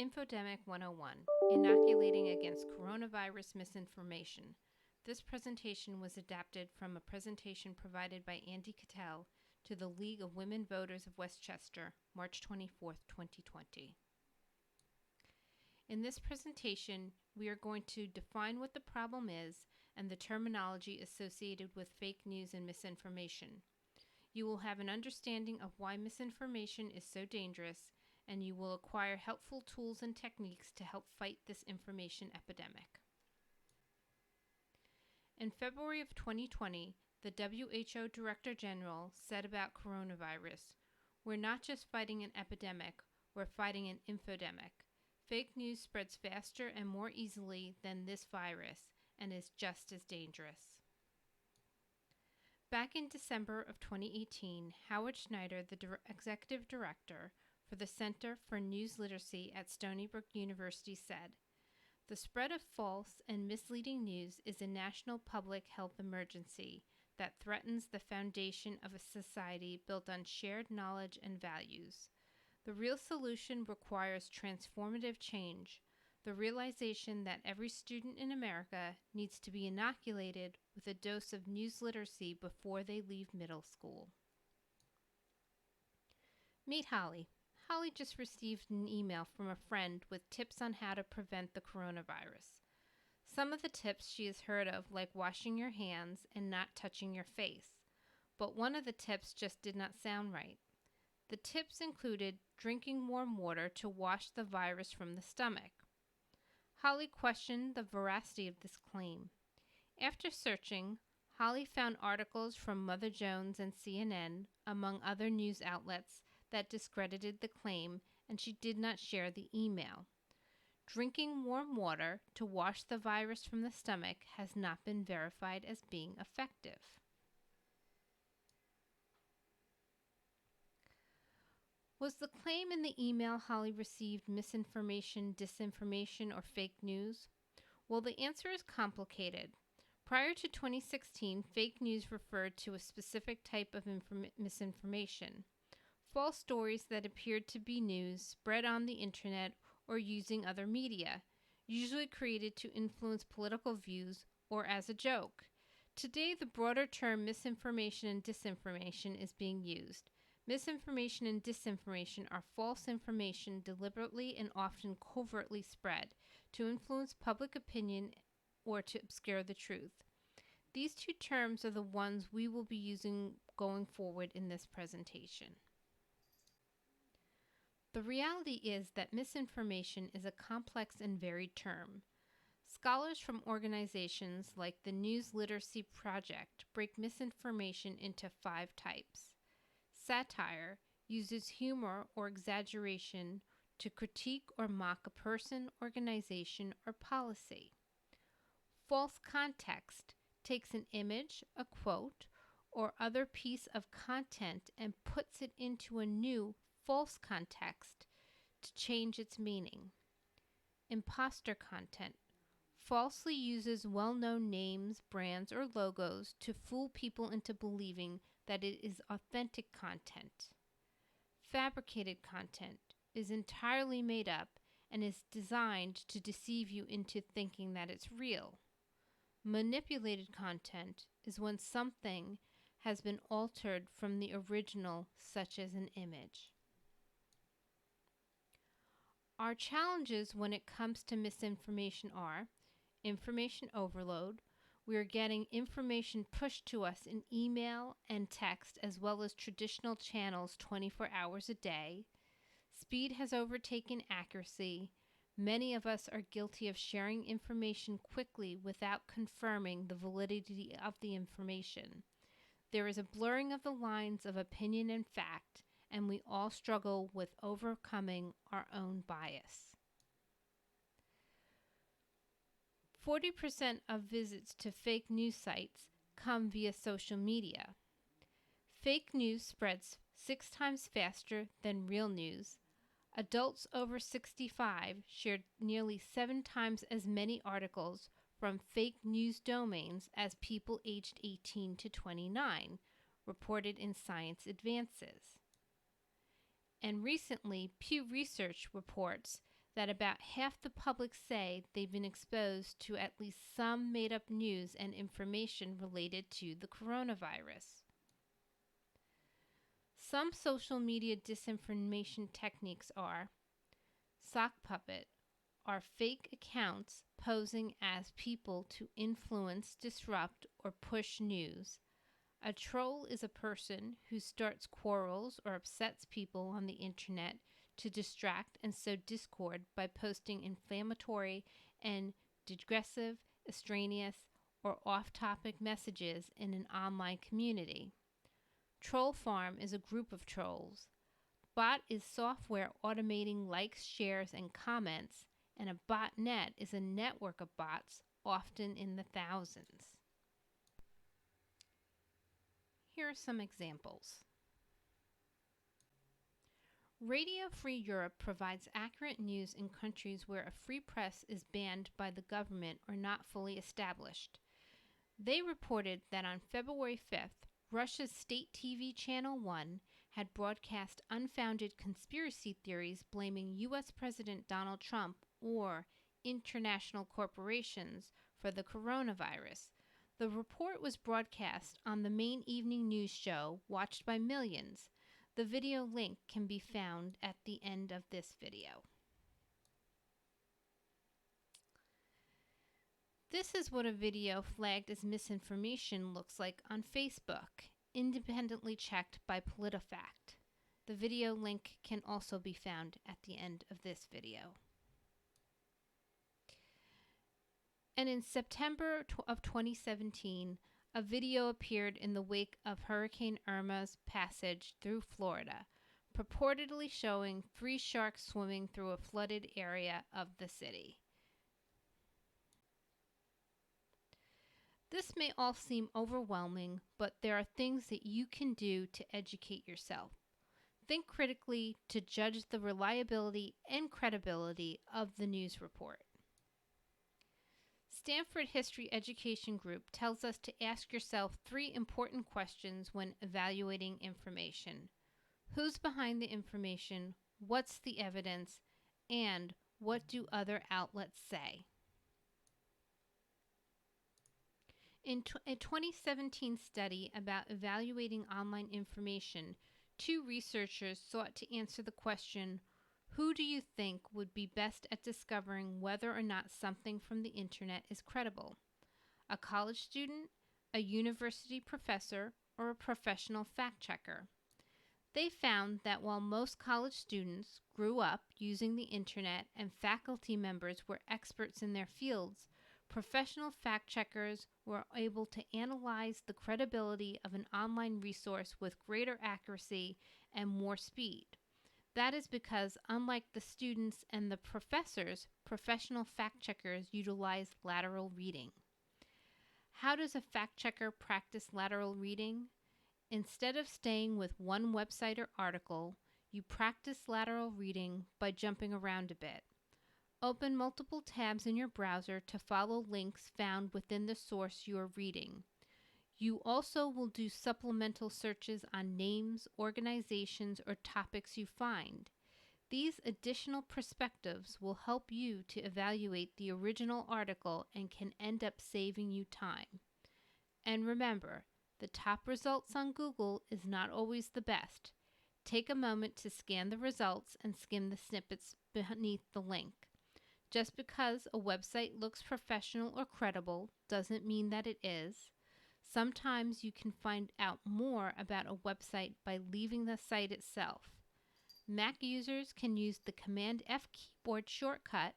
INFODEMIC 101, Inoculating Against Coronavirus Misinformation. This presentation was adapted from a presentation provided by Andy Cattell to the League of Women Voters of Westchester, March 24, 2020. In this presentation, we are going to define what the problem is and the terminology associated with fake news and misinformation. You will have an understanding of why misinformation is so dangerous, and you will acquire helpful tools and techniques to help fight this information epidemic. In February of 2020, the WHO Director General said about coronavirus, "We're not just fighting an epidemic, we're fighting an infodemic. Fake news spreads faster and more easily than this virus and is just as dangerous." Back in December of 2018, Howard Schneider, the executive director for the Center for News Literacy at Stony Brook University, said, "The spread of false and misleading news is a national public health emergency that threatens the foundation of a society built on shared knowledge and values. The real solution requires transformative change, the realization that every student in America needs to be inoculated with a dose of news literacy before they leave middle school." Meet Holly. Holly just received an email from a friend with tips on how to prevent the coronavirus. Some of the tips she has heard of, like washing your hands and not touching your face, but one of the tips just did not sound right. The tips included drinking warm water to wash the virus from the stomach. Holly questioned the veracity of this claim. After searching, Holly found articles from Mother Jones and CNN, among other news outlets, that discredited the claim, and she did not share the email. Drinking warm water to wash the virus from the stomach has not been verified as being effective. Was the claim in the email Holly received misinformation, disinformation, or fake news? Well, the answer is complicated. Prior to 2016, fake news referred to a specific type of misinformation. False stories that appeared to be news spread on the internet or using other media, usually created to influence political views or as a joke. Today, the broader term misinformation and disinformation is being used. Misinformation and disinformation are false information deliberately and often covertly spread to influence public opinion or to obscure the truth. These two terms are the ones we will be using going forward in this presentation. The reality is that misinformation is a complex and varied term. Scholars from organizations like the News Literacy Project break misinformation into 5 types. Satire uses humor or exaggeration to critique or mock a person, organization, or policy. False context takes an image, a quote, or other piece of content and puts it into a new false context to change its meaning. Imposter content falsely uses well-known names, brands, or logos to fool people into believing that it is authentic content. Fabricated content is entirely made up and is designed to deceive you into thinking that it's real. Manipulated content is when something has been altered from the original, such as an image. Our challenges when it comes to misinformation are information overload. We are getting information pushed to us in email and text as well as traditional channels 24 hours a day. Speed has overtaken accuracy. Many of us are guilty of sharing information quickly without confirming the validity of the information. There is a blurring of the lines of opinion and fact, and we all struggle with overcoming our own bias. 40% of visits to fake news sites come via social media. Fake news spreads 6 times faster than real news. Adults over 65 shared nearly 7 times as many articles from fake news domains as people aged 18 to 29, reported in Science Advances. And recently, Pew Research reports that about half the public say they've been exposed to at least some made-up news and information related to the coronavirus. Some social media disinformation techniques are sock puppet, are fake accounts posing as people to influence, disrupt, or push news. A troll is a person who starts quarrels or upsets people on the internet to distract and sow discord by posting inflammatory and digressive, extraneous, or off-topic messages in an online community. Troll farm is a group of trolls. Bot is software automating likes, shares, and comments, and a botnet is a network of bots, often in the thousands. Here are some examples. Radio Free Europe provides accurate news in countries where a free press is banned by the government or not fully established. They reported that on February 5th, Russia's state TV Channel 1 had broadcast unfounded conspiracy theories blaming U.S. President Donald Trump or international corporations for the coronavirus. The report was broadcast on the main evening news show, watched by millions. The video link can be found at the end of this video. This is what a video flagged as misinformation looks like on Facebook, independently checked by PolitiFact. The video link can also be found at the end of this video. And in September of 2017, a video appeared in the wake of Hurricane Irma's passage through Florida, purportedly showing 3 sharks swimming through a flooded area of the city. This may all seem overwhelming, but there are things that you can do to educate yourself. Think critically to judge the reliability and credibility of the news report. Stanford History Education Group tells us to ask yourself 3 important questions when evaluating information. Who's behind the information? What's the evidence? And what do other outlets say? In a 2017 study about evaluating online information, 2 researchers sought to answer the question, who do you think would be best at discovering whether or not something from the internet is credible? A college student, a university professor, or a professional fact checker? They found that while most college students grew up using the internet and faculty members were experts in their fields, professional fact checkers were able to analyze the credibility of an online resource with greater accuracy and more speed. That is because, unlike the students and the professors, professional fact checkers utilize lateral reading. How does a fact checker practice lateral reading? Instead of staying with one website or article, you practice lateral reading by jumping around a bit. Open multiple tabs in your browser to follow links found within the source you are reading. You also will do supplemental searches on names, organizations, or topics you find. These additional perspectives will help you to evaluate the original article and can end up saving you time. And remember, the top results on Google is not always the best. Take a moment to scan the results and skim the snippets beneath the link. Just because a website looks professional or credible doesn't mean that it is. Sometimes you can find out more about a website by leaving the site itself. Mac users can use the Command F keyboard shortcut,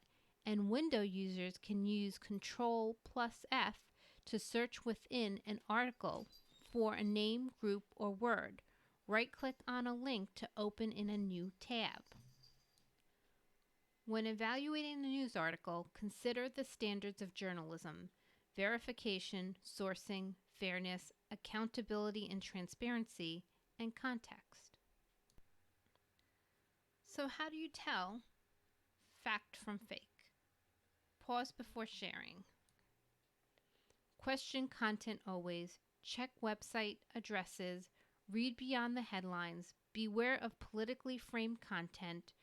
and Windows users can use Control+F to search within an article for a name, group, or word. Right-click on a link to open in a new tab. When evaluating a news article, consider the standards of journalism: verification, sourcing, fairness, accountability and transparency, and context. So how do you tell fact from fake? Pause before sharing. Question content always. Check website addresses. Read beyond the headlines. Beware of politically framed content.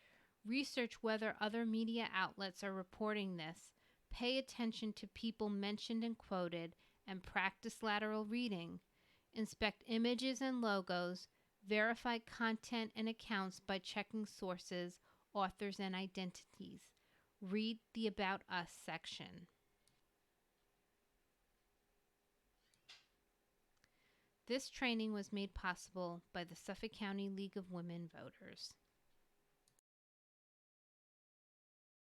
Research whether other media outlets are reporting this. Pay attention to people mentioned and quoted, and practice lateral reading. Inspect images and logos. Verify content and accounts by checking sources, authors, and identities. Read the About Us section. This training was made possible by the Suffolk County League of Women Voters.